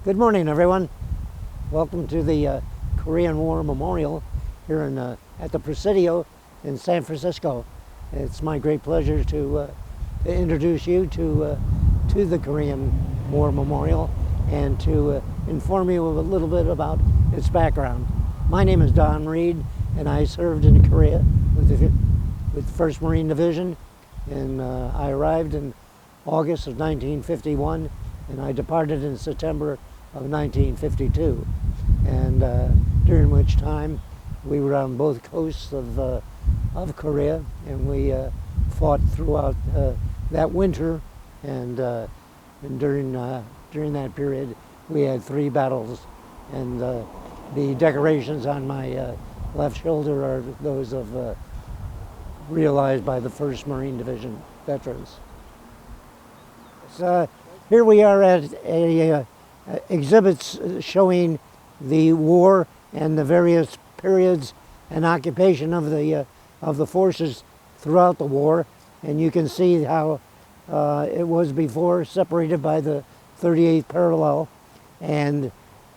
Good morning, everyone. Welcome to the Korean War Memorial here at the Presidio in San Francisco. It's my great pleasure to introduce you to the Korean War Memorial and to inform you a little bit about its background. My name is Reid, and I served in Korea with the 1st Marine Division, and I arrived in August of 1951, and I departed in September of 1952, and during which time we were on both coasts of Korea, and we fought throughout that winter, and during that period we had 3 battles, and the decorations on my left shoulder are those of realized by the 1st Marine Division veterans. So here we are at exhibits showing the war and the various periods and occupation of the forces throughout the war, and you can see how it was before separated by the 38th parallel, and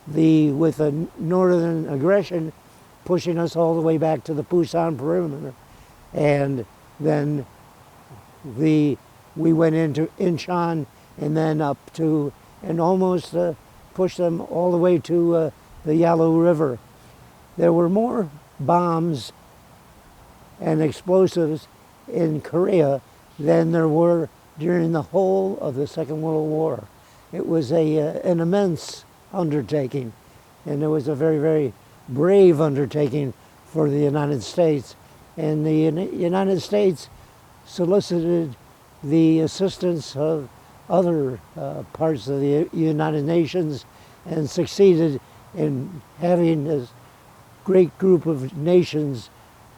with the northern aggression pushing us all the way back to the Pusan perimeter, and then we went into Incheon and then up to and almost pushed them all the way to the Yalu River. There were more bombs and explosives in Korea than there were during the whole of the Second World War. It was an immense undertaking, and it was a very, very brave undertaking for the United States. And the United States solicited the assistance of other parts of the United Nations and succeeded in having this great group of nations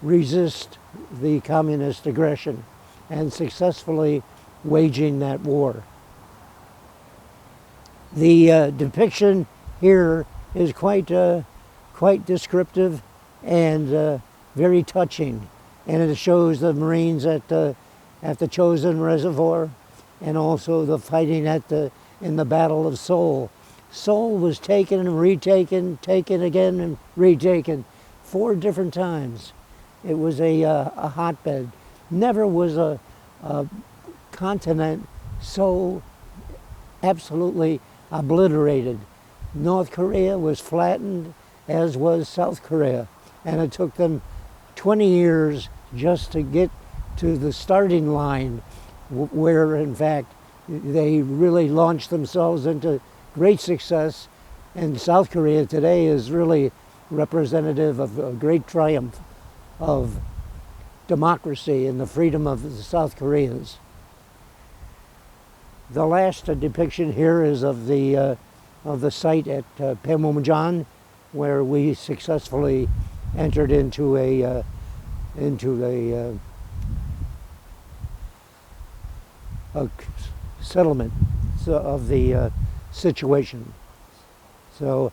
resist the communist aggression and successfully waging that war. The depiction here is quite descriptive and very touching, and it shows the Marines at the Chosin Reservoir, and also the fighting in the Battle of Seoul. Seoul was taken and retaken, taken again and retaken 4 different times. It was a hotbed. Never was a continent so absolutely obliterated. North Korea was flattened, as was South Korea, and it took them 20 years just to get to the starting line, where in fact they really launched themselves into great success, and South Korea today is really representative of a great triumph of democracy and the freedom of the South Koreans. The last depiction here is of the site at Panmunjom, where we successfully entered into a settlement of the situation. So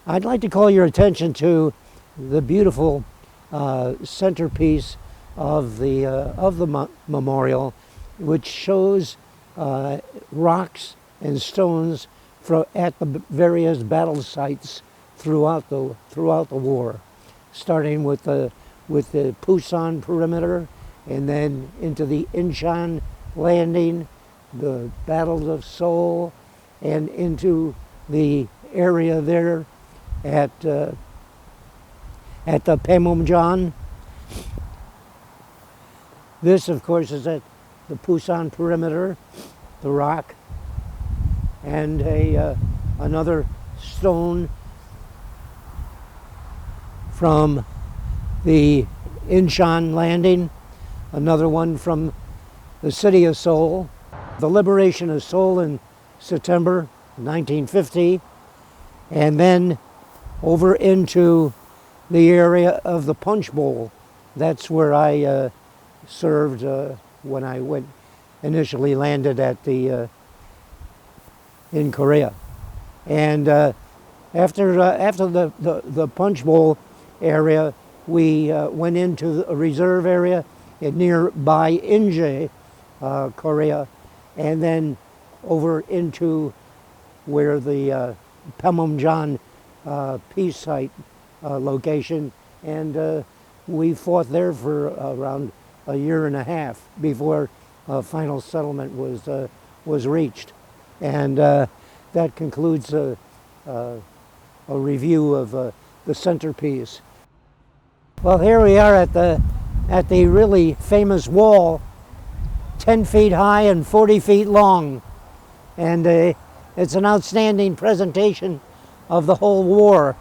I'd like to call your attention to the beautiful centerpiece of the memorial, which shows rocks and stones at the various battle sites throughout the war, starting with the Pusan perimeter, and then into the Incheon landing, the battles of Seoul, and into the area there at the Panmunjom. This, of course, is at the Pusan perimeter, the rock, and another stone from the Incheon landing, another one from the city of Seoul, the liberation of Seoul in September 1950, and then over into the area of the Punch Bowl. That's where I served when I initially landed in Korea. And after the Punch Bowl area, we went into a reserve area nearby Inje, Korea, and then over into where the Panmunjom peace site location, and we fought there for around a year and a half before final settlement was reached. And that concludes a review of the centerpiece. Well, here we are at the really famous wall, 10 feet high and 40 feet long. And it's an outstanding presentation of the whole war,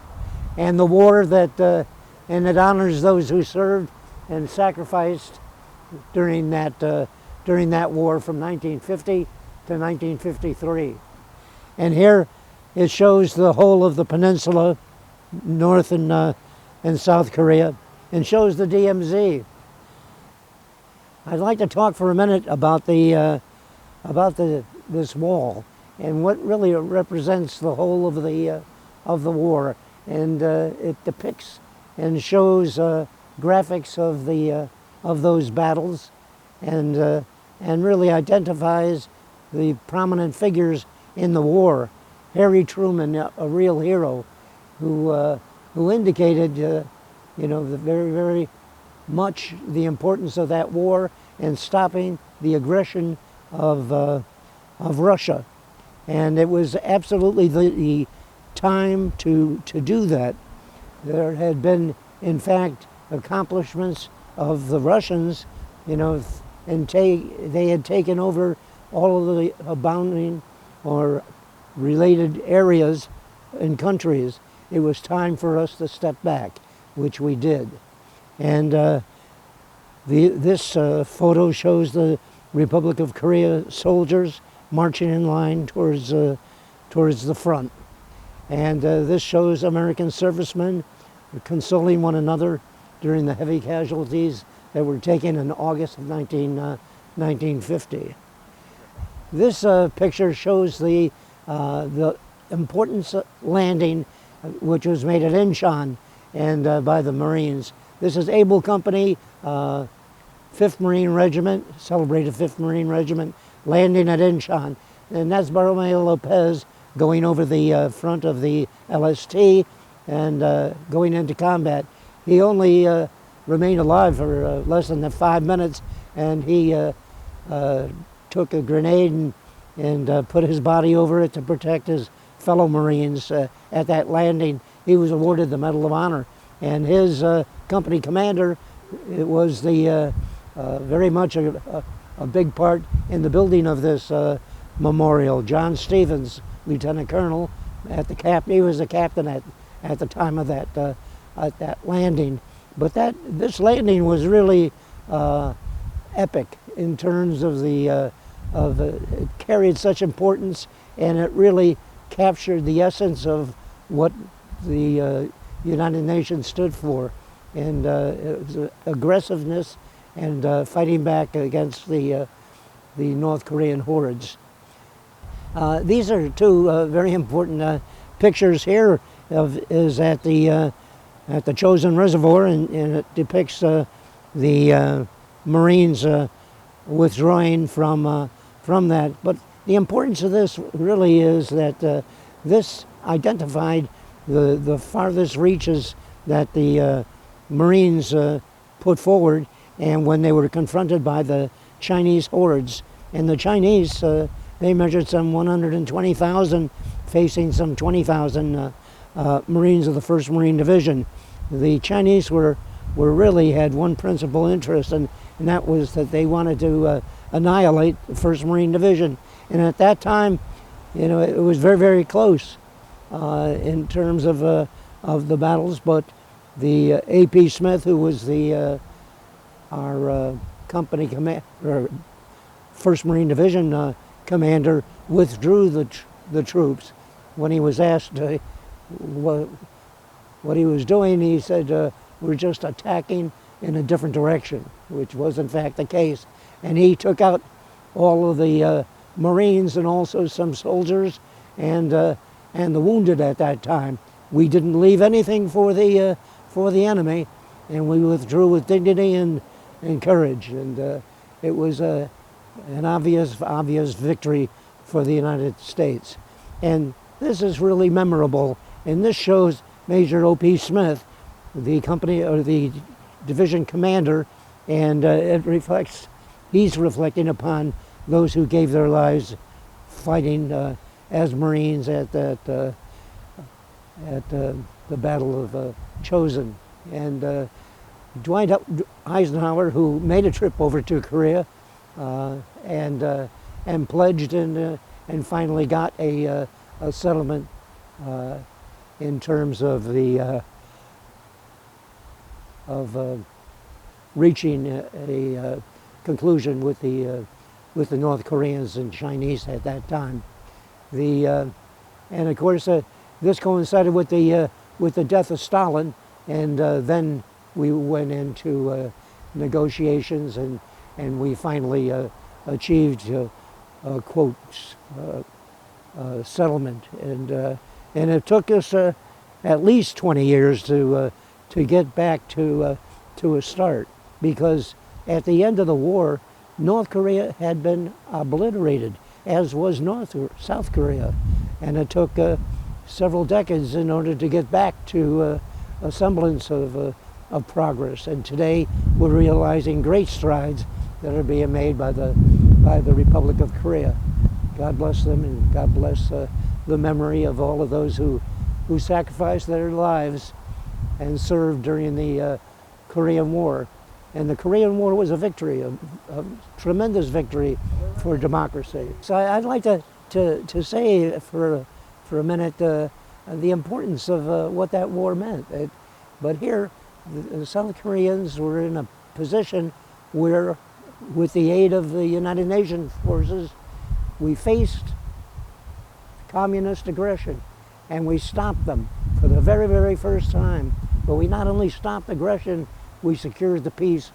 and the war that, and it honors those who served and sacrificed during that war from 1950 to 1953. And here it shows the whole of the peninsula, North and South Korea, and shows the DMZ. I'd like to talk for a minute about this wall and what really represents the whole of the war, and it depicts and shows graphics of those battles, and really identifies the prominent figures in the war. Harry Truman, a real hero, who indicated, very much the importance of that war and stopping the aggression of Russia. And it was absolutely the time to do that. There had been, in fact, accomplishments of the Russians, and they had taken over all of the abounding or related areas and countries. It was time for us to step back, which we did. And this photo shows the Republic of Korea soldiers marching in line towards the front. And this shows American servicemen consoling one another during the heavy casualties that were taken in August of 1950. This picture shows the importance landing, which was made at Incheon and by the Marines. This is Able Company, 5th Marine Regiment, celebrated 5th Marine Regiment, landing at Incheon. And that's Bartolomeo Lopez going over the front of the LST and going into combat. He only remained alive for less than 5 minutes, and he took a grenade and put his body over it to protect his fellow Marines at that landing. He was awarded the Medal of Honor, and his company commander, it was the very much a big part in the building of this memorial. John Stevens, Lieutenant Colonel, he was the captain at the time of that landing. But this landing was really epic in terms of it carried such importance, and it really captured the essence of what the United Nations stood for, and it was aggressiveness and fighting back against the North Korean hordes. These are two very important pictures here. Is at the Chosin Reservoir, and it depicts the Marines withdrawing from that. But the importance of this really is that this identified the farthest reaches that the Marines put forward, and when they were confronted by the Chinese hordes. And the Chinese, they measured some 120,000, facing some 20,000 Marines of the 1st Marine Division. The Chinese really had one principal interest, and that was that they wanted to annihilate the 1st Marine Division. And at that time, it was very, very close in terms of the battles. But the A.P. Smith, who was our company commander, 1st Marine Division commander, withdrew the troops. When he was asked what he was doing, he said, we're just attacking in a different direction, which was in fact the case. And he took out all of the Marines and also some soldiers and the wounded at that time. We didn't leave anything for the enemy, and we withdrew with dignity and courage. And it was an obvious victory for the United States. And this is really memorable, and this shows Major O.P. Smith, the company or the division commander, and it reflects, he's reflecting upon those who gave their lives fighting as Marines at the Battle of Chosin. And Dwight Eisenhower, who made a trip over to Korea and pledged and finally got a settlement in terms of the reaching a conclusion with the North Koreans and Chinese at that time. And of course this coincided with the death of Stalin, and then we went into negotiations, and we finally achieved a quote settlement, and it took us at least 20 years to get back to a start, because at the end of the war, North Korea had been obliterated, as was South Korea, and it took several decades in order to get back to a semblance of progress. And today we're realizing great strides that are being made by the Republic of Korea. God bless them, and God bless the memory of all of those who sacrificed their lives and served during the Korean War. And the Korean War was a victory, a tremendous victory for democracy. So I'd like to say for a minute the importance of what that war meant. But here, the South Koreans were in a position where, with the aid of the United Nations forces, we faced communist aggression, and we stopped them for the very, very first time. But we not only stopped aggression, we secured the peace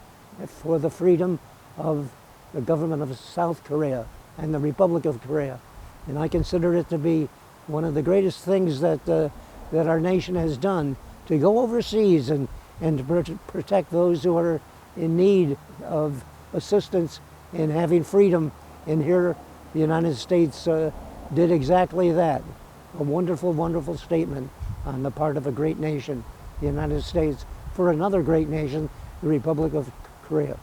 for the freedom of the government of South Korea and the Republic of Korea. And I consider it to be one of the greatest things that our nation has done, to go overseas and to protect those who are in need of assistance in having freedom. And here the United States did exactly that. A wonderful, wonderful statement on the part of a great nation, the United States, for another great nation, the Republic of Korea.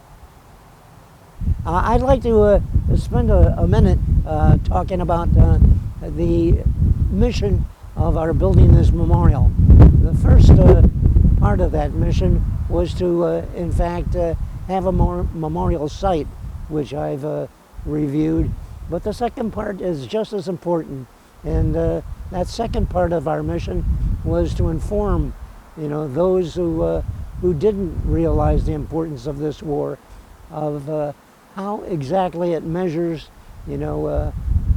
I'd like to spend a minute talking about the mission of our building this memorial. The first part of that mission was to, in fact, have a memorial site, which I've reviewed. But the second part is just as important, and that second part of our mission was to inform, those who didn't realize the importance of this war, of how exactly it measures,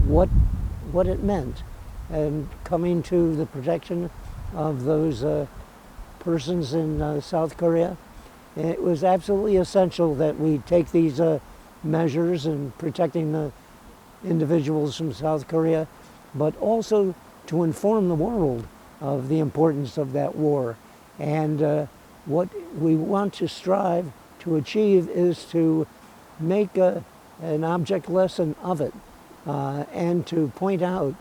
what it meant, and coming to the protection of those persons in South Korea. And it was absolutely essential that we take these measures in protecting the individuals from South Korea, but also to inform the world of the importance of that war. And what we want to strive to achieve is to make an object lesson of it, and to point out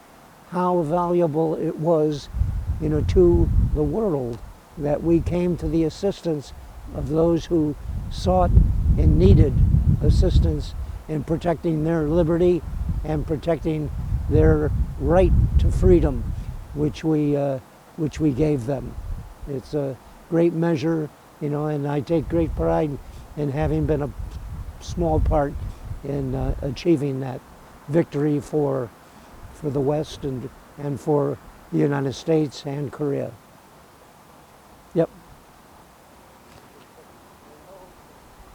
how valuable it was, to the world, that we came to the assistance of those who sought and needed assistance in protecting their liberty and protecting their right to freedom, which we gave them. It's a great measure, and I take great pride in having been a small part in achieving that victory for the West and for the United States and Korea. Yep.